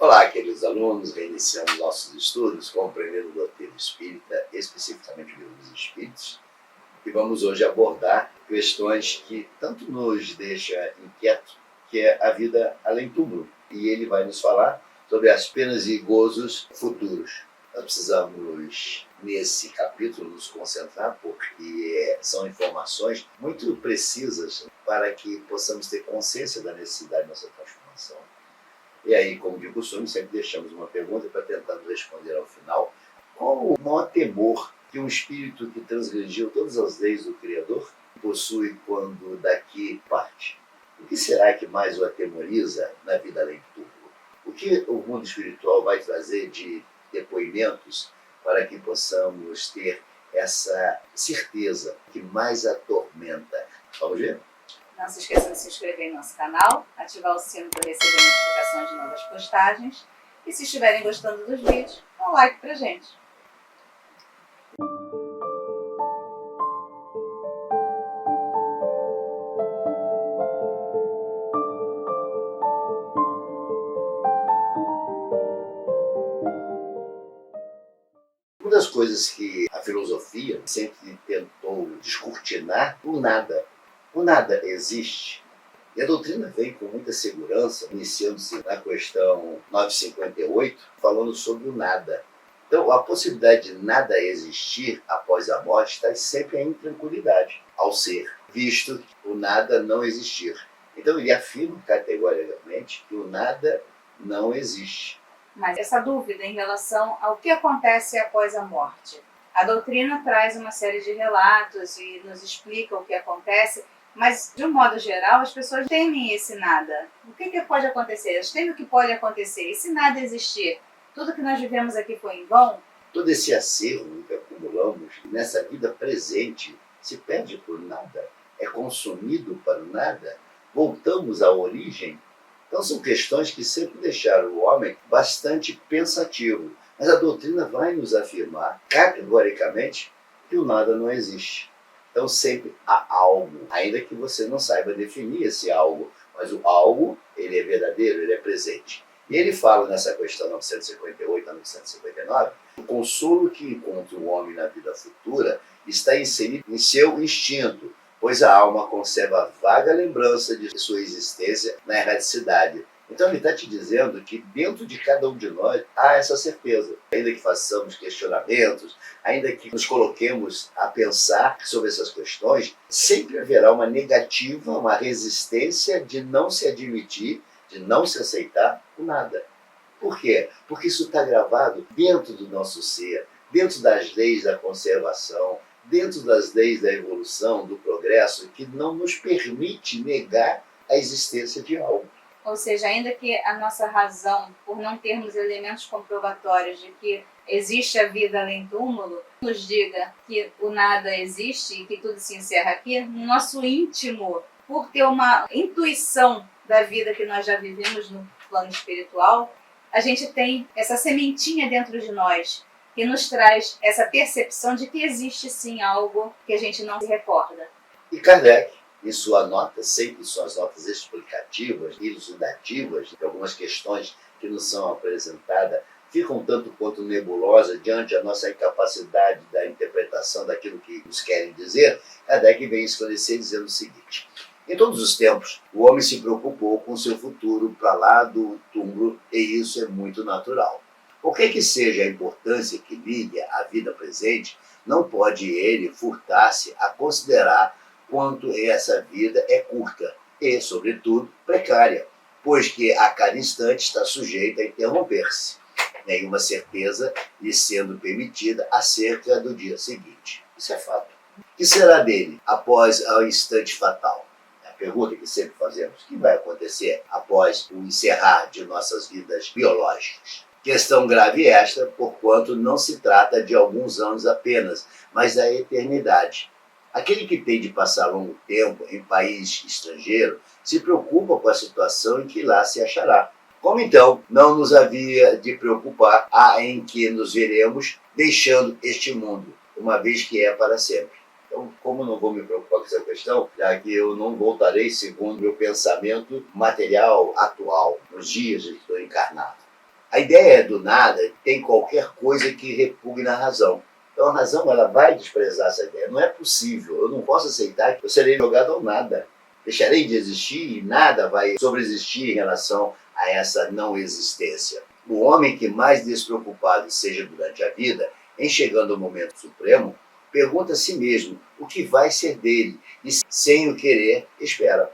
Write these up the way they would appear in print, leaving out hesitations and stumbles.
Olá, queridos alunos, reiniciamos nossos estudos compreendendo a doutrina espírita, especificamente o livro dos Espíritos, e vamos hoje abordar questões que tanto nos deixam inquietos, que é a vida além túmulo. E ele vai nos falar sobre as penas e gozos futuros. Nós precisamos, nesse capítulo, nos concentrar, porque são informações muito precisas para que possamos ter consciência da necessidade da nossa transformação. E aí, como de costume, sempre deixamos uma pergunta para tentar responder ao final. Qual o maior temor que um espírito que transgrediu todas as leis do Criador possui quando daqui parte? O que será que mais o atemoriza na vida além do túmulo? O que o mundo espiritual vai trazer de depoimentos para que possamos ter essa certeza que mais atormenta? Vamos ver? Não se esqueça de se inscrever em nosso canal, ativar o sino para receber notificações de novas postagens e, se estiverem gostando dos vídeos, dá um like pra gente. Uma das coisas que a filosofia sempre tentou descortinar, o nada. O nada existe. E a doutrina vem com muita segurança, iniciando-se na questão 958, falando sobre o nada. Então, a possibilidade de nada existir após a morte está sempre em tranquilidade, ao ser, visto o nada não existir. Então, ele afirma categoricamente que o nada não existe. Mas essa dúvida em relação ao que acontece após a morte. A doutrina traz uma série de relatos e nos explica o que acontece, mas, de um modo geral, as pessoas temem esse nada. O que pode acontecer? Elas temem o que pode acontecer. E se nada existir? Tudo que nós vivemos aqui foi em vão? Todo esse acervo que acumulamos nessa vida presente se perde por nada, é consumido para o nada, voltamos à origem. Então são questões que sempre deixaram o homem bastante pensativo. Mas a doutrina vai nos afirmar categoricamente que o nada não existe. Então sempre há algo, ainda que você não saiba definir esse algo, mas o algo, ele é verdadeiro, ele é presente. E ele fala nessa questão 958 a 959, o consolo que encontra o homem na vida futura está inserido em seu instinto, pois a alma conserva vaga lembrança de sua existência na erradicidade. Então ele está te dizendo que dentro de cada um de nós há essa certeza. Ainda que façamos questionamentos, ainda que nos coloquemos a pensar sobre essas questões, sempre haverá uma negativa, uma resistência de não se admitir, de não se aceitar o nada. Por quê? Porque isso está gravado dentro do nosso ser, dentro das leis da conservação, dentro das leis da evolução, do progresso, que não nos permite negar a existência de algo. Ou seja, ainda que a nossa razão, por não termos elementos comprobatórios de que existe a vida além do túmulo, nos diga que o nada existe e que tudo se encerra aqui, no nosso íntimo, por ter uma intuição da vida que nós já vivemos no plano espiritual, a gente tem essa sementinha dentro de nós que nos traz essa percepção de que existe sim algo que a gente não se recorda. E Kardec, em sua nota, sempre suas notas explicativas e elucidativas de algumas questões que nos são apresentadas, ficam tanto quanto nebulosas diante da nossa incapacidade da interpretação daquilo que nos querem dizer. Kardec vem esclarecer dizendo o seguinte: em todos os tempos, o homem se preocupou com seu futuro para lá do túmulo, e isso é muito natural. Qualquer que seja a importância que ligue à vida presente, não pode ele furtar-se a considerar quanto essa vida é curta e, sobretudo, precária, pois que a cada instante está sujeita a interromper-se. Nenhuma certeza lhe sendo permitida acerca do dia seguinte. Isso é fato. O que será dele após o instante fatal? É a pergunta que sempre fazemos. O que vai acontecer após o encerrar de nossas vidas biológicas? Questão grave esta, porquanto não se trata de alguns anos apenas, mas da eternidade. Aquele que tem de passar longo tempo em país estrangeiro se preocupa com a situação em que lá se achará. Como então não nos havia de preocupar a em que nos veremos deixando este mundo, uma vez que é para sempre? Então, como não vou me preocupar com essa questão, já que eu não voltarei segundo meu pensamento material atual, nos dias em que estou encarnado. A ideia do nada tem qualquer coisa que repugna a razão. Então a razão ela vai desprezar essa ideia. Não é possível, eu não posso aceitar que eu serei jogado ao nada. Deixarei de existir e nada vai sobreexistir em relação a essa não existência. O homem que mais despreocupado seja durante a vida, em chegando ao momento supremo, pergunta a si mesmo o que vai ser dele e, sem o querer, espera.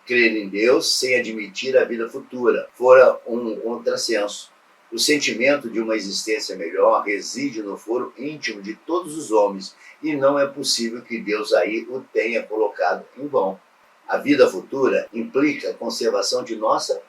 Crer em Deus sem admitir a vida futura fora um contrassenso. O sentimento de uma existência melhor reside no foro íntimo de todos os homens e não é possível que Deus aí o tenha colocado em vão. A vida futura implica a conservação de nossa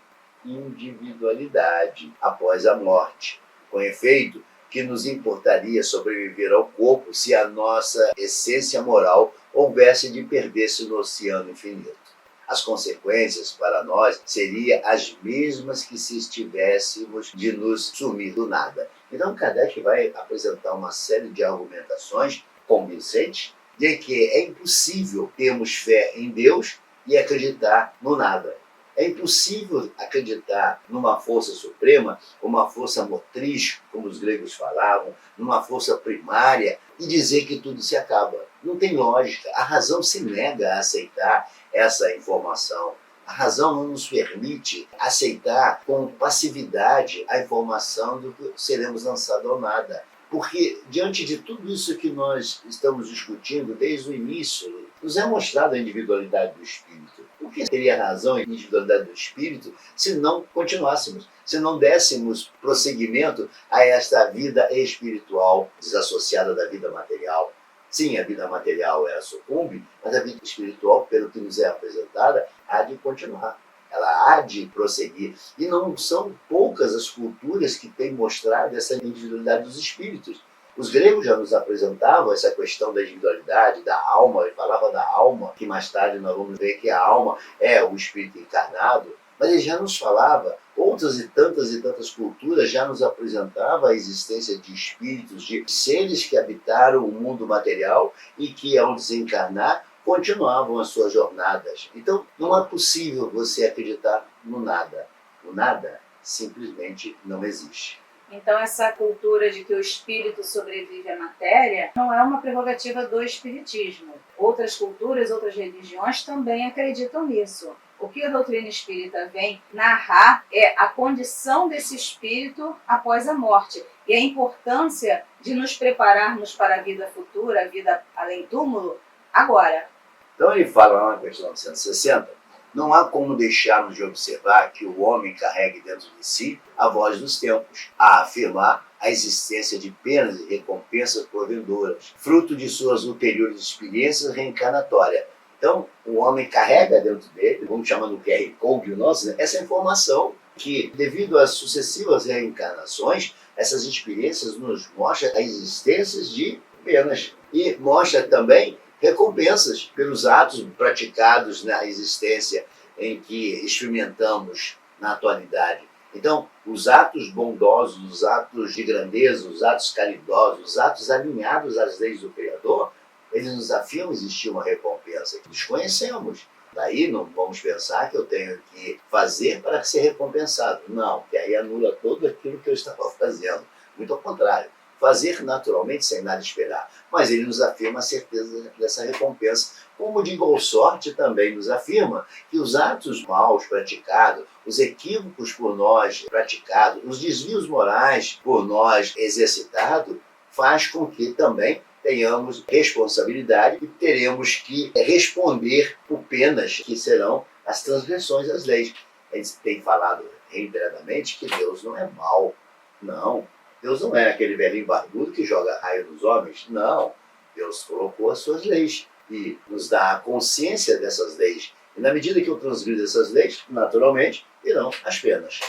individualidade após a morte. Com efeito, que nos importaria sobreviver ao corpo se a nossa essência moral houvesse de perder-se no oceano infinito? As consequências para nós seriam as mesmas que se estivéssemos de nos sumir do nada. Então Kardec vai apresentar uma série de argumentações convincentes de que é impossível termos fé em Deus e acreditar no nada. É impossível acreditar numa força suprema, uma força motriz, como os gregos falavam, numa força primária, e dizer que tudo se acaba. Não tem lógica. A razão se nega a aceitar essa informação. A razão não nos permite aceitar com passividade a informação do que seremos lançados ao nada. Porque, diante de tudo isso que nós estamos discutindo desde o início, nos é mostrada a individualidade do espírito. Por que teria razão a individualidade do espírito se não continuássemos, se não dessemos prosseguimento a esta vida espiritual desassociada da vida material? Sim, a vida material ela sucumbe, mas a vida espiritual, pelo que nos é apresentada, há de continuar. Ela há de prosseguir. E não são poucas as culturas que têm mostrado essa individualidade dos espíritos. Os gregos já nos apresentavam essa questão da individualidade, da alma, ele falava da alma, que mais tarde nós vamos ver que a alma é o espírito encarnado, mas ele já nos falava, outras e tantas culturas já nos apresentavam a existência de espíritos, de seres que habitaram o mundo material e que, ao desencarnar, continuavam as suas jornadas. Então, não é possível você acreditar no nada. O nada simplesmente não existe. Então, essa cultura de que o espírito sobrevive à matéria não é uma prerrogativa do espiritismo. Outras culturas, outras religiões também acreditam nisso. O que a doutrina espírita vem narrar é a condição desse espírito após a morte e a importância de nos prepararmos para a vida futura, a vida além túmulo, agora. Então ele fala lá na questão 160, não há como deixarmos de observar que o homem carregue dentro de si a voz dos tempos, a afirmar a existência de penas e recompensas provindouras, fruto de suas ulteriores experiências reencarnatórias. Então, o homem carrega dentro dele, vamos chamar no QR Code nosso, né, essa informação que, devido às sucessivas reencarnações, essas experiências nos mostram a existência de penas e mostra também recompensas pelos atos praticados na existência em que experimentamos na atualidade. Então, os atos bondosos, os atos de grandeza, os atos caridosos, os atos alinhados às leis do Criador, eles nos afirmam existir uma recompensa que desconhecemos. Daí não vamos pensar que eu tenho que fazer para ser recompensado. Não, que aí anula todo aquilo que eu estava fazendo. Muito ao contrário. Fazer naturalmente sem nada esperar. Mas ele nos afirma a certeza dessa recompensa. Como de igual sorte também nos afirma que os atos maus praticados, os equívocos por nós praticados, os desvios morais por nós exercitados, faz com que também tenhamos responsabilidade e teremos que responder por penas que serão as transgressões das leis. A gente tem falado reiteradamente que Deus não é mau. Não. Deus não é aquele velhinho barbudo que joga raio nos homens. Não. Deus colocou as suas leis e nos dá a consciência dessas leis. E na medida que eu transgrido essas leis, naturalmente, virão as penas.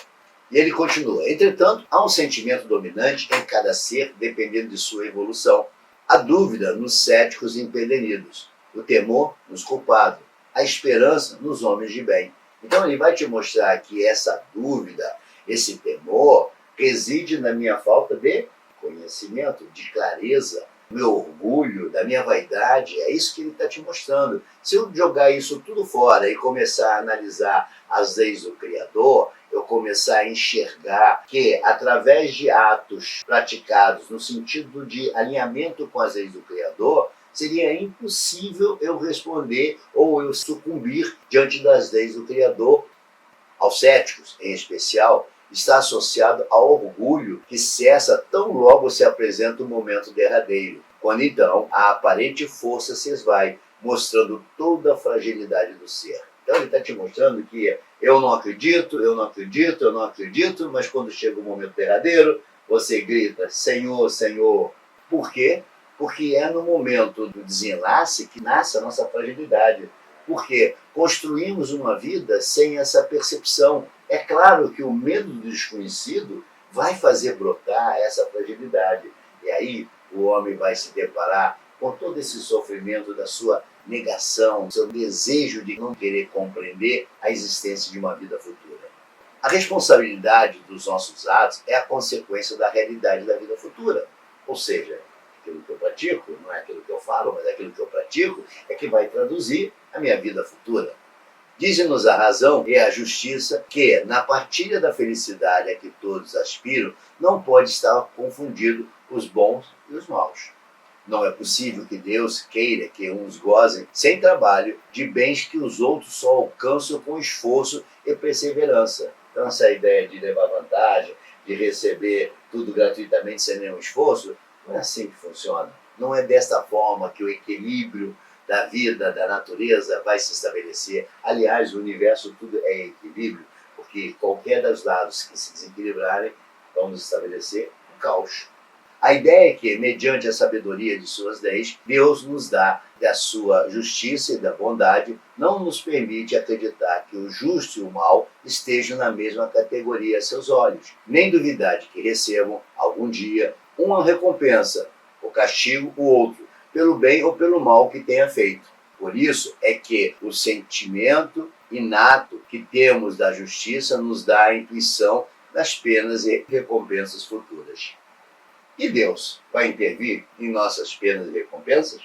E ele continua. Entretanto, há um sentimento dominante em cada ser, dependendo de sua evolução. A dúvida nos céticos e empedernidos. O temor nos culpados. A esperança nos homens de bem. Então ele vai te mostrar que essa dúvida, esse temor, reside na minha falta de conhecimento, de clareza. meu orgulho, da minha vaidade, é isso que ele está te mostrando. Se eu jogar isso tudo fora e começar a analisar as leis do Criador, eu começar a enxergar que, através de atos praticados no sentido de alinhamento com as leis do Criador, seria impossível eu responder ou eu sucumbir diante das leis do Criador. Aos céticos, em especial, está associado ao orgulho que cessa tão logo se apresenta o momento derradeiro, quando então a aparente força se esvai, mostrando toda a fragilidade do ser. Então ele está te mostrando que eu não acredito, eu não acredito, eu não acredito, mas quando chega o momento derradeiro, você grita, Senhor, Senhor. Por quê? Porque é no momento do desenlace que nasce a nossa fragilidade. Porque construímos uma vida sem essa percepção. É claro que o medo do desconhecido vai fazer brotar essa fragilidade. E aí o homem vai se deparar com todo esse sofrimento da sua negação, seu desejo de não querer compreender a existência de uma vida futura. A responsabilidade dos nossos atos é a consequência da realidade da vida futura. Ou seja, aquilo que eu pratico, não é aquilo que eu falo, mas aquilo que eu pratico é que vai traduzir a minha vida futura. Diz-nos a razão e a justiça que, na partilha da felicidade a que todos aspiram, não pode estar confundido os bons e os maus. Não é possível que Deus queira que uns gozem sem trabalho de bens que os outros só alcançam com esforço e perseverança. Então essa ideia de levar vantagem, de receber tudo gratuitamente sem nenhum esforço, não é assim que funciona. Não é desta forma que o equilíbrio da vida, da natureza vai se estabelecer. Aliás, o universo tudo é equilíbrio, porque qualquer dos lados que se desequilibrarem, vamos estabelecer um caos. A ideia é que, mediante a sabedoria de suas leis, Deus nos dá da sua justiça e da bondade, não nos permite acreditar que o justo e o mal estejam na mesma categoria a seus olhos, nem duvidar de que recebam, algum dia, uma recompensa, o castigo, o outro, pelo bem ou pelo mal que tenha feito. Por isso é que o sentimento inato que temos da justiça nos dá a intuição das penas e recompensas futuras. E Deus vai intervir em nossas penas e recompensas?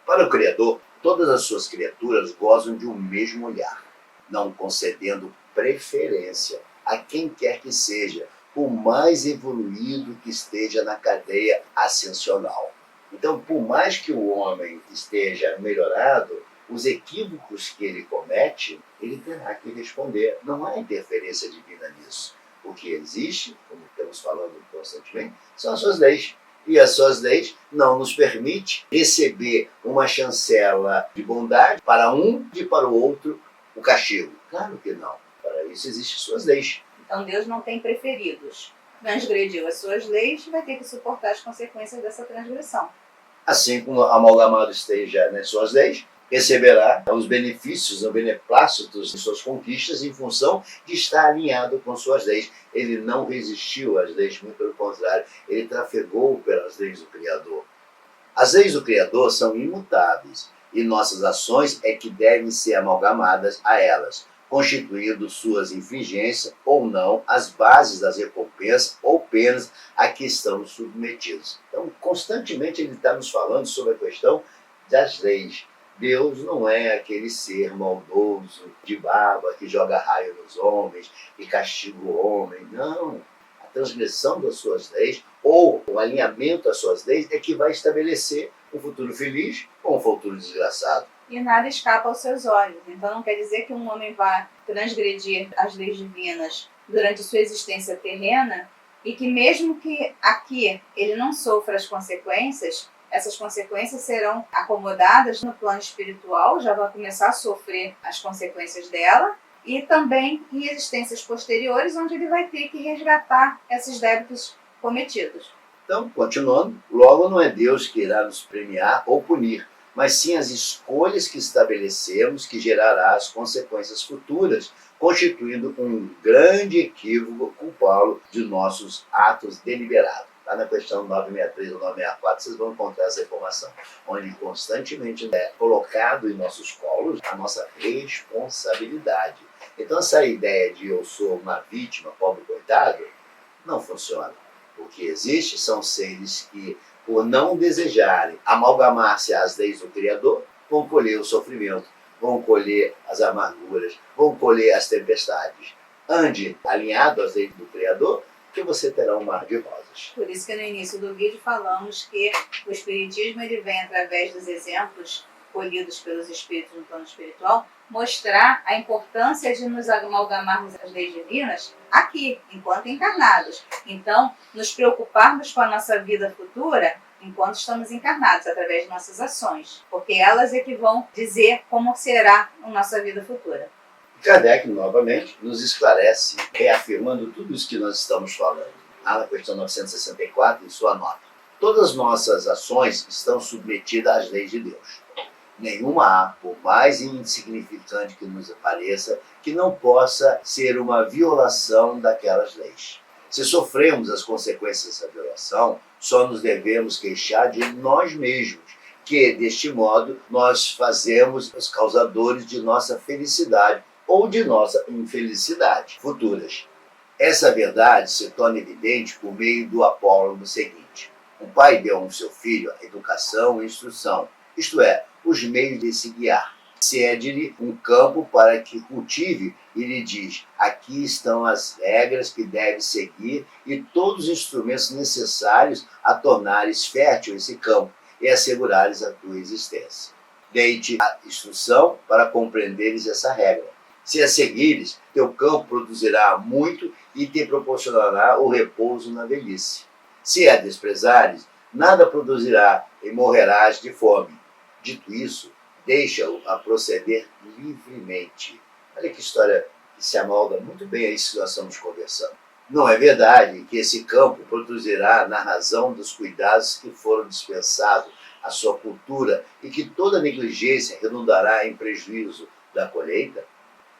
Para o Criador, todas as suas criaturas gozam de um mesmo olhar, não concedendo preferência a quem quer que seja, por mais evoluído que esteja na cadeia ascensional. Então, por mais que o homem esteja melhorado, os equívocos que ele comete, ele terá que responder. Não há interferência divina nisso. O que existe, como estamos falando constantemente, são as suas leis. E as suas leis não nos permitem receber uma chancela de bondade para um e para o outro o castigo. Claro que não. Para isso existem suas leis. Então Deus não tem preferidos. Transgrediu as suas leis, vai ter que suportar as consequências dessa transgressão. Assim como amalgamado esteja nas suas leis, receberá os benefícios, os beneplácitos de suas conquistas em função de estar alinhado com suas leis. Ele não resistiu às leis, muito pelo contrário, ele trafegou pelas leis do Criador. As leis do Criador são imutáveis e nossas ações é que devem ser amalgamadas a elas, constituindo suas infringências ou não as bases das recompensas ou penas a que estamos submetidos. Então, constantemente ele está nos falando sobre a questão das leis. Deus não é aquele ser maldoso, de barba, que joga raio nos homens e castiga o homem. Não. A transgressão das suas leis, ou o alinhamento às suas leis, é que vai estabelecer um futuro feliz ou um futuro desgraçado. E nada escapa aos seus olhos. Então não quer dizer que um homem vá transgredir as leis divinas durante sua existência terrena e que mesmo que aqui ele não sofra as consequências, essas consequências serão acomodadas no plano espiritual, já vai começar a sofrer as consequências dela, e também em existências posteriores, onde ele vai ter que resgatar esses débitos cometidos. Então, continuando, logo não é Deus que irá nos premiar ou punir, mas sim as escolhas que estabelecemos que gerará as consequências futuras, constituindo um grande equívoco culpá-lo de nossos atos deliberados. Lá na questão 963 ou 964, vocês vão encontrar essa informação, onde constantemente é colocado em nossos colos a nossa responsabilidade. Então essa ideia de eu sou uma vítima, pobre coitado, não funciona. O que existe são seres que por não desejarem amalgamar-se às leis do Criador, vão colher o sofrimento, vão colher as amarguras, vão colher as tempestades. Ande alinhado às leis do Criador, que você terá um mar de rosas. Por isso que no início do vídeo falamos que o Espiritismo ele vem através dos exemplos colhidos pelos Espíritos no plano espiritual, mostrar a importância de nos amalgamarmos às leis divinas aqui, enquanto encarnados. Então, nos preocuparmos com a nossa vida futura enquanto estamos encarnados, através de nossas ações, porque elas é que vão dizer como será a nossa vida futura. Kardec, novamente, nos esclarece, reafirmando tudo isso que nós estamos falando. Lá na questão 964, em sua nota. Todas as nossas ações estão submetidas às leis de Deus. Nenhuma há, por mais insignificante que nos pareça, que não possa ser uma violação daquelas leis. Se sofremos as consequências dessa violação, só nos devemos queixar de nós mesmos, que, deste modo, nós fazemos os causadores de nossa felicidade ou de nossa infelicidade futuras. Essa verdade se torna evidente por meio do apólogo seguinte. O pai deu ao seu filho a educação e instrução, isto é, os meios de se guiar. Cede-lhe um campo para que cultive e lhe diz: aqui estão as regras que deve seguir e todos os instrumentos necessários a tornares fértil esse campo e assegurares a tua existência. Dei-te a instrução para compreenderes essa regra. Se a seguires, teu campo produzirá muito e te proporcionará o repouso na velhice. Se a desprezares, nada produzirá e morrerás de fome. Dito isso, deixa-o a proceder livremente. Olha que história que se amolda muito bem a isso que nós estamos conversando. Não é verdade que esse campo produzirá na razão dos cuidados que foram dispensados à sua cultura e que toda negligência redundará em prejuízo da colheita?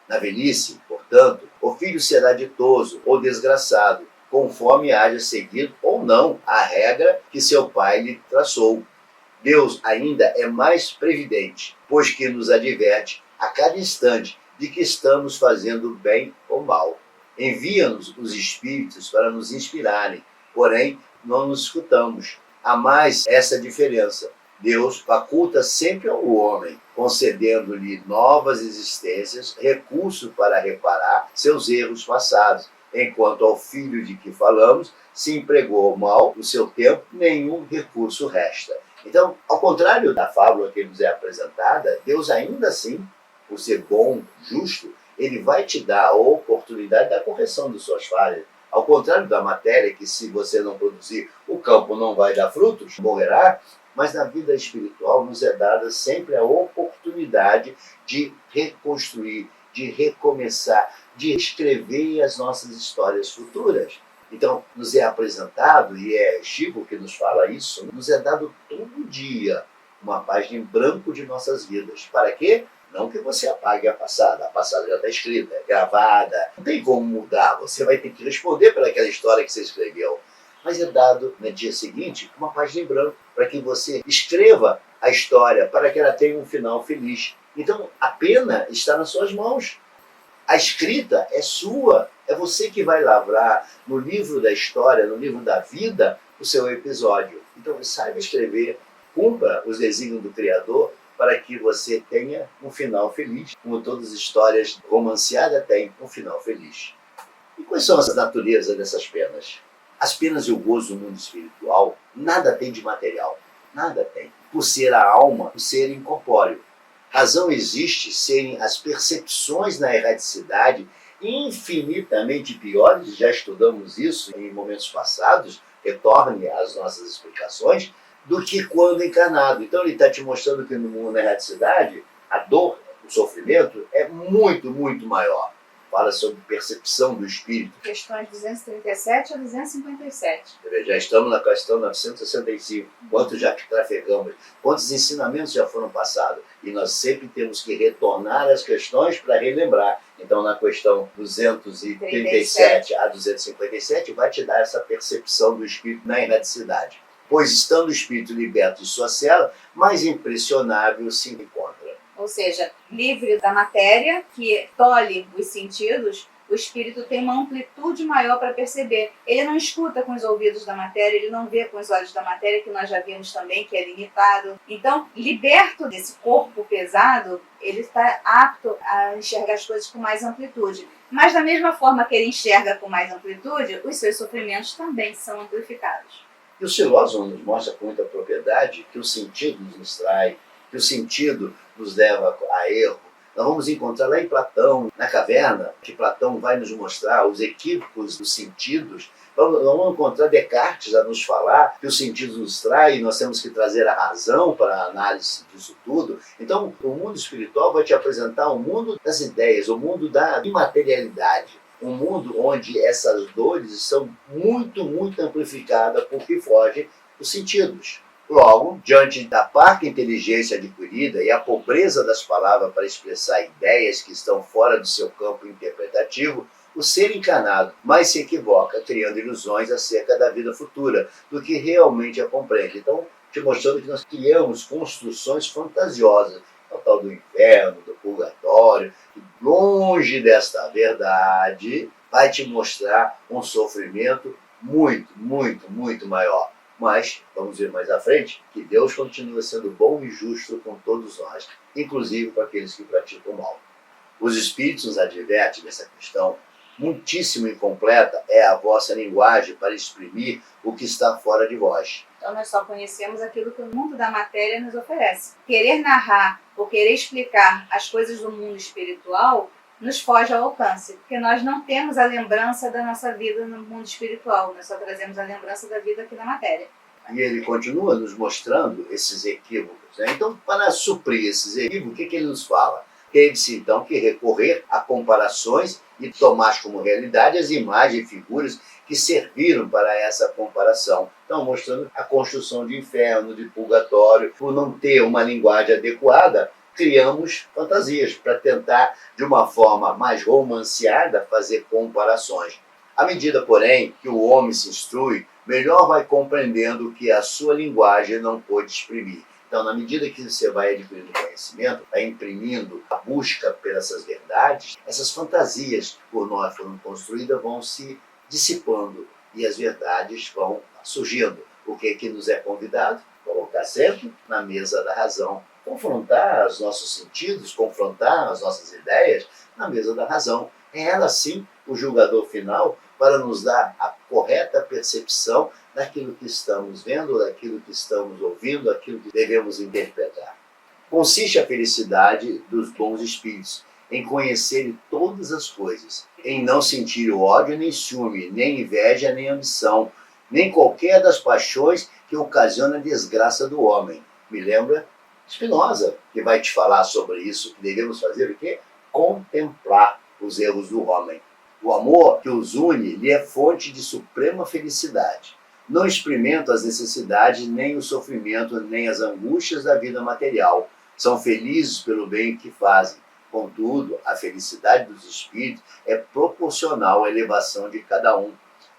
Na velhice, portanto, o filho será ditoso ou desgraçado, conforme haja seguido ou não a regra que seu pai lhe traçou. Deus ainda é mais previdente, pois que nos adverte a cada instante de que estamos fazendo bem ou mal. Envia-nos os Espíritos para nos inspirarem, porém não nos escutamos. Há mais essa diferença. Deus faculta sempre ao homem, concedendo-lhe novas existências, recurso para reparar seus erros passados, enquanto ao filho de que falamos, se empregou mal o seu tempo, nenhum recurso resta. Então, ao contrário da fábula que nos é apresentada, Deus ainda assim, por ser bom, justo, ele vai te dar a oportunidade da correção de suas falhas. Ao contrário da matéria, que se você não produzir, o campo não vai dar frutos, morrerá, mas na vida espiritual nos é dada sempre a oportunidade de reconstruir, de recomeçar, de escrever as nossas histórias futuras. Então, nos é apresentado, e é Chico que nos fala isso, nos é dado todo dia uma página em branco de nossas vidas. Para quê? Não que você apague a passada já está escrita, é gravada, não tem como mudar, você vai ter que responder pelaquela história que você escreveu. Mas é dado no dia seguinte uma página em branco, para que você escreva a história, para que ela tenha um final feliz. Então, a pena está nas suas mãos. A escrita é sua, é você que vai lavrar no livro da história, no livro da vida, o seu episódio. Então, saiba escrever, cumpra os desígnios do Criador para que você tenha um final feliz, como todas as histórias romanceadas têm um final feliz. E quais são as naturezas dessas penas? As penas e o gozo do mundo espiritual nada tem de material, nada tem. Por ser a alma, um ser incorpóreo. Razão existe serem as percepções na erraticidade infinitamente piores, já estudamos isso em momentos passados, retorne às nossas explicações, do que quando encarnado. Então ele está te mostrando que no mundo da erraticidade, a dor, o sofrimento é muito, muito maior. Fala sobre percepção do espírito. Questões 237 a 257. Já estamos na questão 965. Quantos já trafegamos? Quantos ensinamentos já foram passados? E nós sempre temos que retornar às questões para relembrar. Então, na questão 237 a 257, vai te dar essa percepção do espírito na erraticidade. Pois, estando o espírito liberto de sua cela, mais impressionável se encontra. Ou seja, livre da matéria, que tolhe os sentidos, o o espírito tem uma amplitude maior para perceber. Ele não escuta com os ouvidos da matéria, ele não vê com os olhos da matéria, que nós já vimos também, que é limitado. Então, liberto desse corpo pesado, ele está apto a enxergar as coisas com mais amplitude. Mas da mesma forma que ele enxerga com mais amplitude, os seus sofrimentos também são amplificados. E os filósofos nos mostram com muita propriedade que o sentido nos trai, que o sentido nos leva a erro. Nós vamos encontrar lá em Platão, na caverna, que Platão vai nos mostrar os equívocos dos sentidos. Vamos encontrar Descartes a nos falar que os sentidos nos traem, nós temos que trazer a razão para a análise disso tudo. Então, o mundo espiritual vai te apresentar o mundo das ideias, o mundo da imaterialidade. Um mundo onde essas dores são muito, muito amplificadas porque fogem dos sentidos. Logo, diante da parca inteligência adquirida e a pobreza das palavras para expressar ideias que estão fora do seu campo interpretativo, o ser encarnado mais se equivoca, criando ilusões acerca da vida futura do que realmente a compreende. Então, te mostrando que nós criamos construções fantasiosas, o tal do inferno, do purgatório, que longe desta verdade vai te mostrar um sofrimento muito, muito, muito maior. Mas, vamos ver mais à frente, que Deus continua sendo bom e justo com todos nós, inclusive para aqueles que praticam o mal. Os Espíritos nos advertem dessa questão. Muitíssimo incompleta é a vossa linguagem para exprimir o que está fora de vós. Então nós só conhecemos aquilo que o mundo da matéria nos oferece. Querer narrar ou querer explicar as coisas do mundo espiritual nos foge ao alcance, porque nós não temos a lembrança da nossa vida no mundo espiritual, nós só trazemos a lembrança da vida aqui na matéria. E ele continua nos mostrando esses equívocos, né? Então, para suprir esses equívocos, o que ele nos fala? Teve-se então que recorrer a comparações e tomar como realidade as imagens e figuras que serviram para essa comparação. Então, mostrando a construção de inferno, de purgatório. Por não ter uma linguagem adequada, criamos fantasias para tentar, de uma forma mais romanceada, fazer comparações. À medida, porém, que o homem se instrui, melhor vai compreendendo o que a sua linguagem não pôde exprimir. Então, na medida que você vai adquirindo conhecimento, vai imprimindo a busca por essas verdades, essas fantasias que por nós foram construídas vão se dissipando e as verdades vão surgindo. O que nos é convidado? Colocar sempre na mesa da razão. Confrontar os nossos sentidos, confrontar as nossas ideias na mesa da razão. É ela, sim, o julgador final para nos dar a correta percepção daquilo que estamos vendo, daquilo que estamos ouvindo, daquilo que devemos interpretar. Consiste a felicidade dos bons espíritos em conhecerem todas as coisas, em não sentir ódio nem ciúme, nem inveja nem ambição, nem qualquer das paixões que ocasiona a desgraça do homem. Me lembra Spinoza, que vai te falar sobre isso, que devemos fazer o quê? Contemplar os erros do homem. O amor que os une lhe é fonte de suprema felicidade. Não experimentam as necessidades, nem o sofrimento, nem as angústias da vida material. São felizes pelo bem que fazem. Contudo, a felicidade dos espíritos é proporcional à elevação de cada um.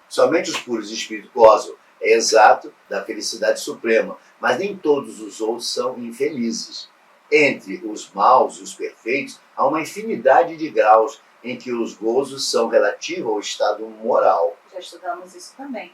Somente os puros espíritos gozam, é exato, da felicidade suprema, mas nem todos os outros são infelizes. Entre os maus e os perfeitos, há uma infinidade de graus em que os gozos são relativos ao estado moral. Já estudamos isso também.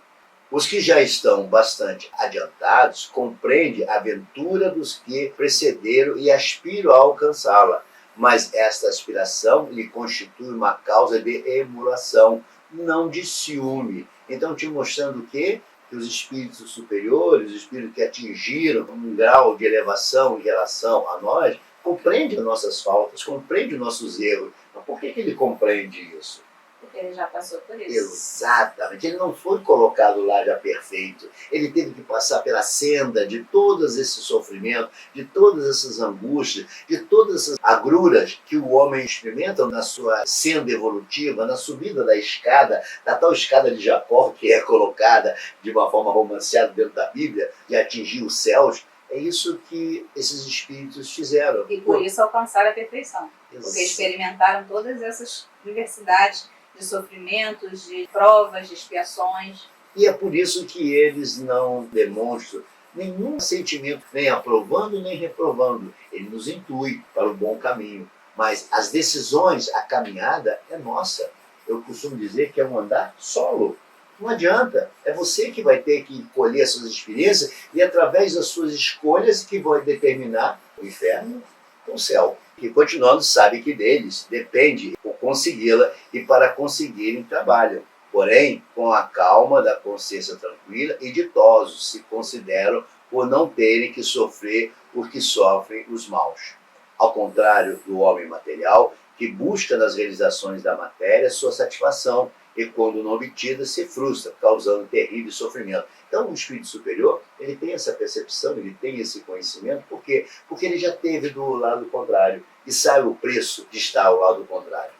Os que já estão bastante adiantados compreendem a aventura dos que precederam e aspiram a alcançá-la, mas esta aspiração lhe constitui uma causa de emulação, não de ciúme. Então, te mostrando que os espíritos superiores, os espíritos que atingiram um grau de elevação em relação a nós, compreendem as nossas faltas, compreendem os nossos erros. Mas por que ele compreende isso? Porque ele já passou por isso. Exatamente. Ele não foi colocado lá já perfeito. Ele teve que passar pela senda de todos esses sofrimentos, de todas essas angústias, de todas essas agruras que o homem experimenta na sua senda evolutiva, na subida da escada, da tal escada de Jacó, que é colocada de uma forma romanceada dentro da Bíblia, de atingir os céus. É isso que esses espíritos fizeram. E por isso alcançaram a perfeição. Porque experimentaram todas essas diversidades de sofrimentos, de provas, de expiações. E é por isso que eles não demonstram nenhum sentimento, nem aprovando nem reprovando. Ele nos intui para o bom caminho. Mas as decisões, a caminhada é nossa. eu costumo dizer que é um andar solo. Não adianta. É você que vai ter que colher as suas experiências e através das suas escolhas que vai determinar o inferno ou o céu. Que continuando sabe que deles depende por consegui-la e para conseguirem trabalham. Porém, com a calma da consciência tranquila e ditosos se consideram por não terem que sofrer por que sofrem os maus. Ao contrário do homem material, que busca nas realizações da matéria sua satisfação e, quando não obtida, se frustra, causando terrível sofrimento. Então, o espírito superior, ele tem essa percepção, ele tem esse conhecimento, por quê? Porque ele já teve do lado contrário e sabe o preço de estar ao lado contrário.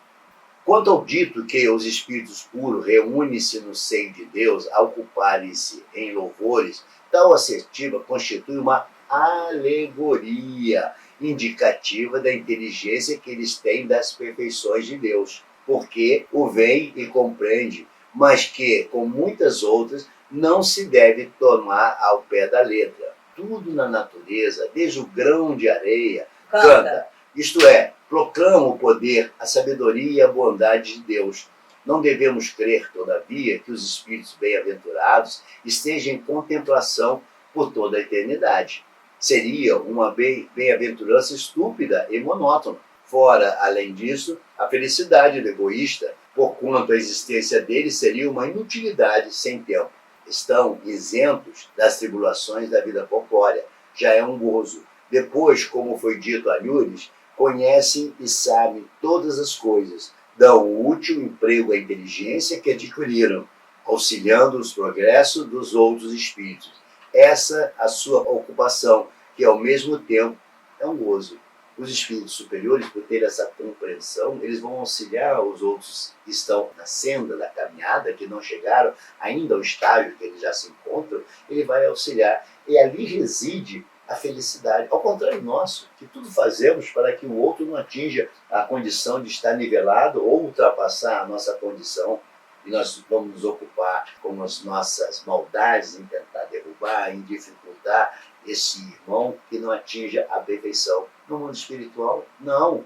Quanto ao dito que os espíritos puros reúnem-se no seio de Deus a ocuparem-se em louvores, tal assertiva constitui uma alegoria indicativa da inteligência que eles têm das perfeições de Deus, porque o veem e compreende, mas que, com muitas outras, não se deve tomar ao pé da letra. Tudo na natureza, desde o grão de areia, canta. Isto é, proclama o poder, a sabedoria e a bondade de Deus. Não devemos crer, todavia, que os espíritos bem-aventurados estejam em contemplação por toda a eternidade. Seria uma bem-aventurança estúpida e monótona. Fora, além disso, a felicidade do egoísta, porquanto a existência dele seria uma inutilidade sem tempo. Estão isentos das tribulações da vida corpórea. Já é um gozo. Depois, como foi dito a Lures, conhecem e sabem todas as coisas, dão útil emprego à inteligência que adquiriram, auxiliando os progressos dos outros espíritos. Essa a sua ocupação, que ao mesmo tempo é um gozo. Os espíritos superiores, por ter essa compreensão, eles vão auxiliar os outros que estão na senda da caminhada, que não chegaram ainda ao estágio que eles já se encontram, ele vai auxiliar. E ali reside a felicidade. Ao contrário nosso, que tudo fazemos para que o outro não atinja a condição de estar nivelado ou ultrapassar a nossa condição. E nós vamos nos ocupar com as nossas maldades em tentar derrubar, em dificultar esse irmão que não atinja a perfeição. No mundo espiritual, não.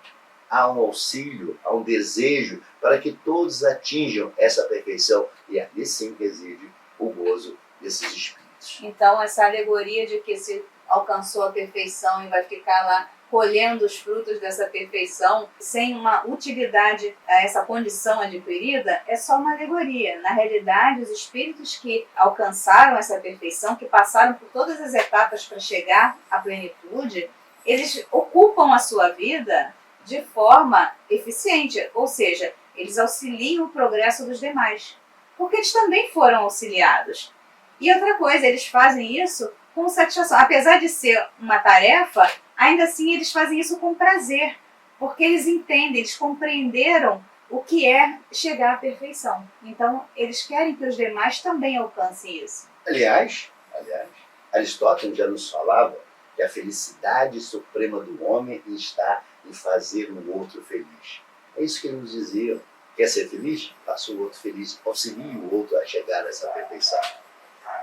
Há um auxílio, há um desejo para que todos atinjam essa perfeição. E ali sim reside o gozo desses espíritos. Então, essa alegoria de que se alcançou a perfeição e vai ficar lá colhendo os frutos dessa perfeição sem uma utilidade a essa condição adquirida, é só uma alegoria. Na realidade, os espíritos que alcançaram essa perfeição, que passaram por todas as etapas para chegar à plenitude, eles ocupam a sua vida de forma eficiente, ou seja, eles auxiliam o progresso dos demais, porque eles também foram auxiliados. E outra coisa, eles fazem isso com satisfação. Apesar de ser uma tarefa, ainda assim eles fazem isso com prazer, porque eles entendem, eles compreenderam o que é chegar à perfeição. Então, eles querem que os demais também alcancem isso. Aliás, Aristóteles já nos falava que a felicidade suprema do homem está em fazer o outro feliz. É isso que ele nos dizia. Quer ser feliz? Faça o outro feliz. Auxilie o outro a chegar a essa perfeição.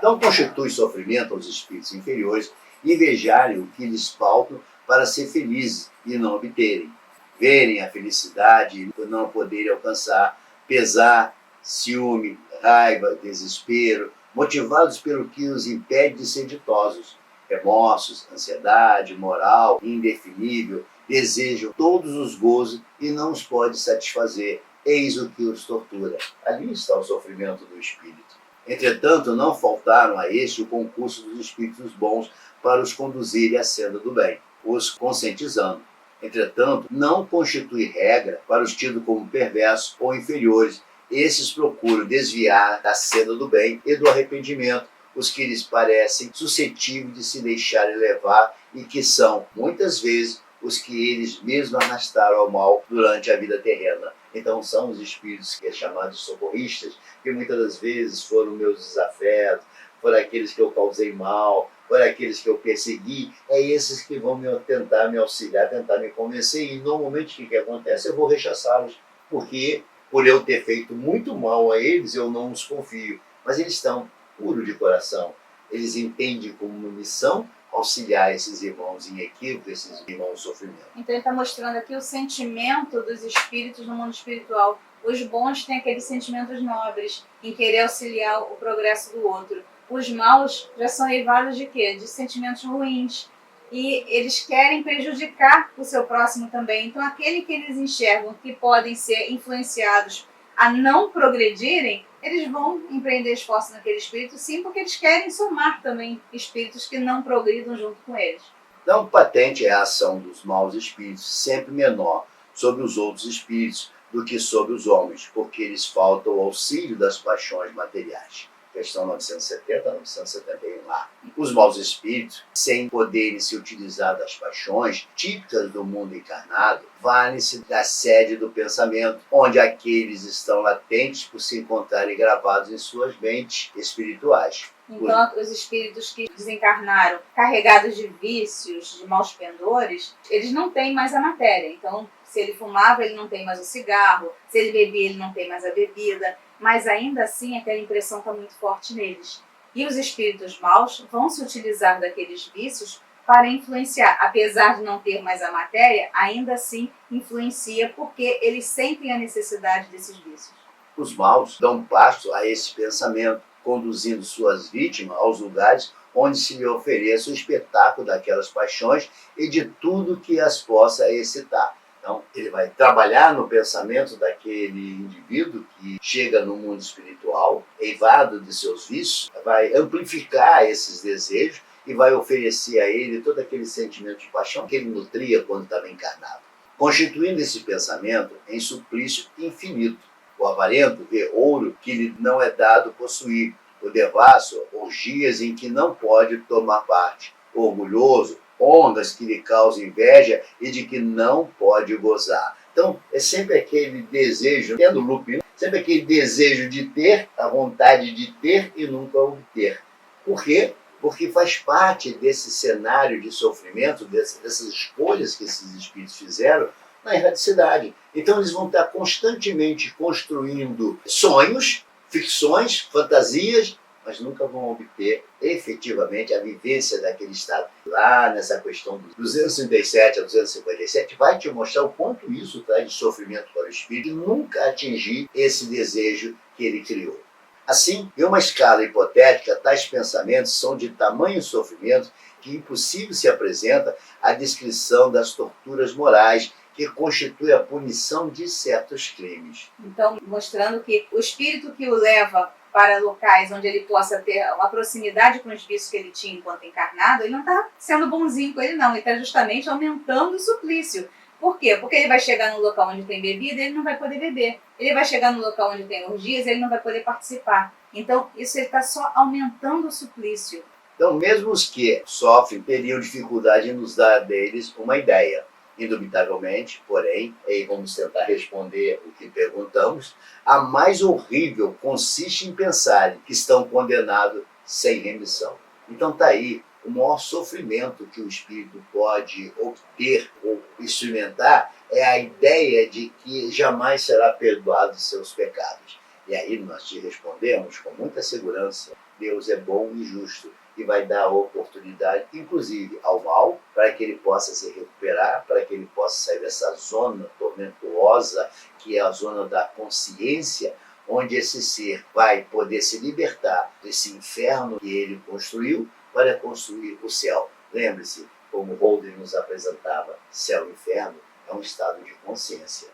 Não constitui sofrimento aos espíritos inferiores invejarem o que lhes falta para ser felizes e não obterem. Verem a felicidade e não poderem alcançar, pesar, ciúme, raiva, desespero, motivados pelo que os impede de ser ditosos. Remorsos, ansiedade, moral, indefinível, desejam todos os gozos e não os pode satisfazer. Eis o que os tortura. Ali está o sofrimento do espírito. Entretanto, não faltaram a este o concurso dos espíritos bons para os conduzirem à senda do bem, os conscientizando. Entretanto, não constitui regra para os tidos como perversos ou inferiores. Esses procuram desviar da senda do bem e do arrependimento os que lhes parecem suscetíveis de se deixarem levar e que são, muitas vezes, os que eles mesmos arrastaram ao mal durante a vida terrena. Então são os espíritos que é chamados de socorristas, que muitas das vezes foram meus desafetos, foram aqueles que eu causei mal, foram aqueles que eu persegui. É esses que vão tentar me auxiliar, tentar me convencer. E normalmente o que acontece? Eu vou rechaçá-los, porque por eu ter feito muito mal a eles, eu não os confio. Mas eles estão puros de coração. Eles entendem como uma missão auxiliar esses irmãos em equívoco, esses irmãos em sofrimento. Então ele está mostrando aqui o sentimento dos espíritos no mundo espiritual Os bons têm aqueles sentimentos nobres, em querer auxiliar o progresso do outro. Os maus já são eivados de quê? De sentimentos ruins. E eles querem prejudicar o seu próximo também. Então, aquele que eles enxergam que podem ser influenciados a não progredirem, eles vão empreender esforço naquele espírito, sim, porque eles querem somar também espíritos que não progridam junto com eles. Não patente é a ação dos maus espíritos, sempre menor sobre os outros espíritos do que sobre os homens, porque eles faltam o auxílio das paixões materiais. Questão 970, 971 lá. Os maus espíritos, sem poderem se utilizar das paixões típicas do mundo encarnado, valem-se da sede do pensamento, onde aqueles estão latentes por se encontrarem gravados em suas mentes espirituais. Então, os espíritos que desencarnaram carregados de vícios, de maus pendores, eles não têm mais a matéria. Então, se ele fumava, ele não tem mais o cigarro. Se ele bebia, ele não tem mais a bebida. Mas ainda assim, aquela impressão está muito forte neles. E os espíritos maus vão se utilizar daqueles vícios para influenciar. Apesar de não ter mais a matéria, ainda assim influencia porque eles sentem a necessidade desses vícios. Os maus dão pasto a esse pensamento, conduzindo suas vítimas aos lugares onde se lhe ofereça o espetáculo daquelas paixões e de tudo que as possa excitar. Então, ele vai trabalhar no pensamento daquele indivíduo que chega no mundo espiritual, eivado de seus vícios, vai amplificar esses desejos e vai oferecer a ele todo aquele sentimento de paixão que ele nutria quando estava encarnado, constituindo esse pensamento em suplício infinito. O avarento vê ouro que lhe não é dado possuir, o devasso, orgias em que não pode tomar parte, o orgulhoso, ondas que lhe causam inveja e de que não pode gozar. Então, é sempre aquele desejo, tendo Lupin, sempre aquele desejo de ter, a vontade de ter e nunca obter. Por quê? Porque faz parte desse cenário de sofrimento, dessas escolhas que esses espíritos fizeram na erradicidade. Então, eles vão estar constantemente construindo sonhos, ficções, fantasias, mas nunca vão obter efetivamente a vivência daquele estado. Lá nessa questão do 237 a 257 vai te mostrar o quanto isso traz de sofrimento para o espírito e nunca atingir esse desejo que ele criou. Assim, em uma escala hipotética, tais pensamentos são de tamanho sofrimento que impossível se apresenta a descrição das torturas morais que constitui a punição de certos crimes. Então, mostrando que o espírito que o leva para locais onde ele possa ter uma proximidade com os vícios que ele tinha enquanto encarnado, ele não está sendo bonzinho com ele, não. Ele está justamente aumentando o suplício. Por quê? Porque ele vai chegar no local onde tem bebida, ele não vai poder beber. Ele vai chegar no local onde tem orgias, ele não vai poder participar. Então, isso ele está só aumentando o suplício. Então, mesmo os que sofrem teriam dificuldade em nos dar deles uma ideia. Indubitavelmente, porém, e vamos tentar responder o que perguntamos, a mais horrível consiste em pensarem que estão condenados sem remissão. Então está aí o maior sofrimento que o espírito pode obter ou experimentar é a ideia de que jamais será perdoado de seus pecados. E aí nós te respondemos com muita segurança, Deus é bom e justo e vai dar a oportunidade, inclusive ao mal, para que ele possa se recuperar, para que ele possa sair dessa zona tormentosa, que é a zona da consciência, onde esse ser vai poder se libertar desse inferno que ele construiu para construir o céu. Lembre-se, como Holden nos apresentava, céu e inferno é um estado de consciência.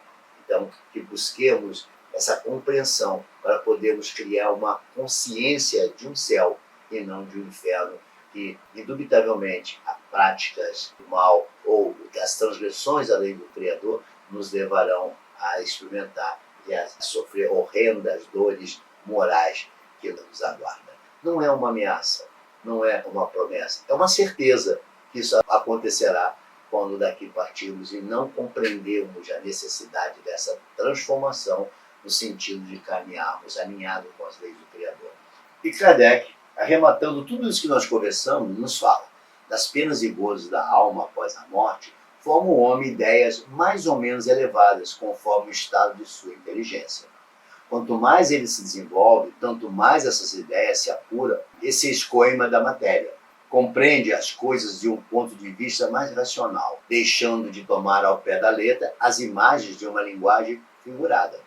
Então, que busquemos essa compreensão para podermos criar uma consciência de um céu e não de um inferno, que, indubitavelmente, as práticas do mal ou das transgressões à lei do Criador nos levarão a experimentar e a sofrer horrendas dores morais que nos aguardam. Não é uma ameaça, não é uma promessa, é uma certeza que isso acontecerá quando daqui partirmos e não compreendermos a necessidade dessa transformação no sentido de caminharmos alinhado com as leis do Criador. E Kardec, arrematando tudo isso que nós conversamos, nos fala das penas e gozos da alma após a morte, forma o homem ideias mais ou menos elevadas, conforme o estado de sua inteligência. Quanto mais ele se desenvolve, tanto mais essas ideias se apuram e se escoima da matéria. Compreende as coisas de um ponto de vista mais racional, deixando de tomar ao pé da letra as imagens de uma linguagem figurada.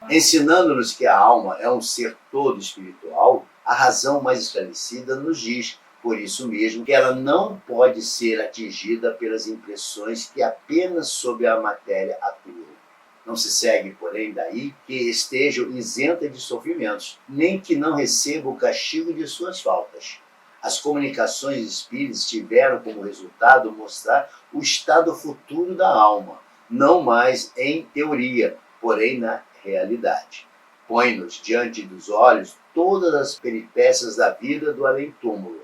Ensinando-nos que a alma é um ser todo espiritual, a razão mais esclarecida nos diz, por isso mesmo, que ela não pode ser atingida pelas impressões que apenas sobre a matéria atuam. Não se segue, porém, daí que estejam isenta de sofrimentos, nem que não receba o castigo de suas faltas. As comunicações espíritas tiveram como resultado mostrar o estado futuro da alma, não mais em teoria, porém na realidade. Põe-nos diante dos olhos todas as peripécias da vida do além-túmulo.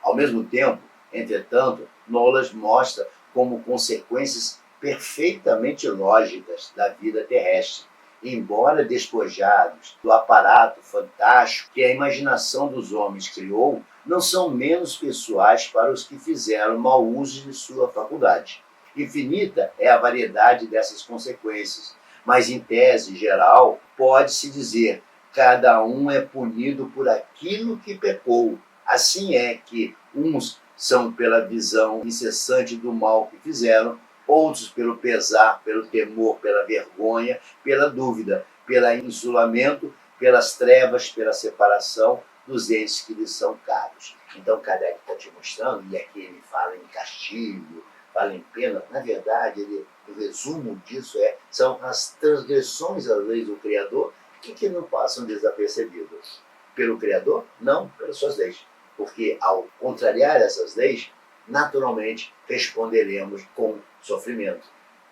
Ao mesmo tempo, entretanto, nos mostra como consequências perfeitamente lógicas da vida terrestre, embora despojados do aparato fantástico que a imaginação dos homens criou, não são menos pessoais para os que fizeram mau uso de sua faculdade. Infinita é a variedade dessas consequências, mas em tese geral pode-se dizer: cada um é punido por aquilo que pecou. Assim é que uns são pela visão incessante do mal que fizeram, outros pelo pesar, pelo temor, pela vergonha, pela dúvida, pelo isolamento, pelas trevas, pela separação dos entes que lhes são caros. Então Kardec está te mostrando, e aqui ele fala em castigo, fala em pena, na verdade, o resumo disso são as transgressões às leis do Criador que não passam desapercebidas. Pelo Criador? Não, pelas suas leis. Porque ao contrariar essas leis, naturalmente responderemos com sofrimento,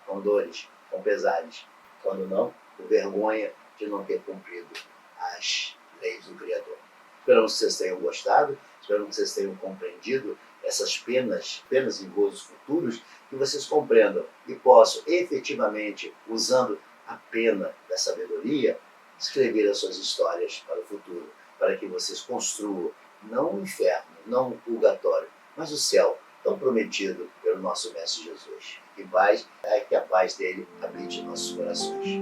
com dores, com pesares. Quando não, com vergonha de não ter cumprido as leis do Criador. Esperamos que vocês tenham gostado, esperamos que vocês tenham compreendido essas penas e gozos futuros, que vocês compreendam e possam efetivamente, usando a pena da sabedoria, escrever as suas histórias para o futuro, para que vocês construam não o inferno, não o purgatório, mas o céu, tão prometido pelo nosso Mestre Jesus. Que a paz dele habite em nossos corações.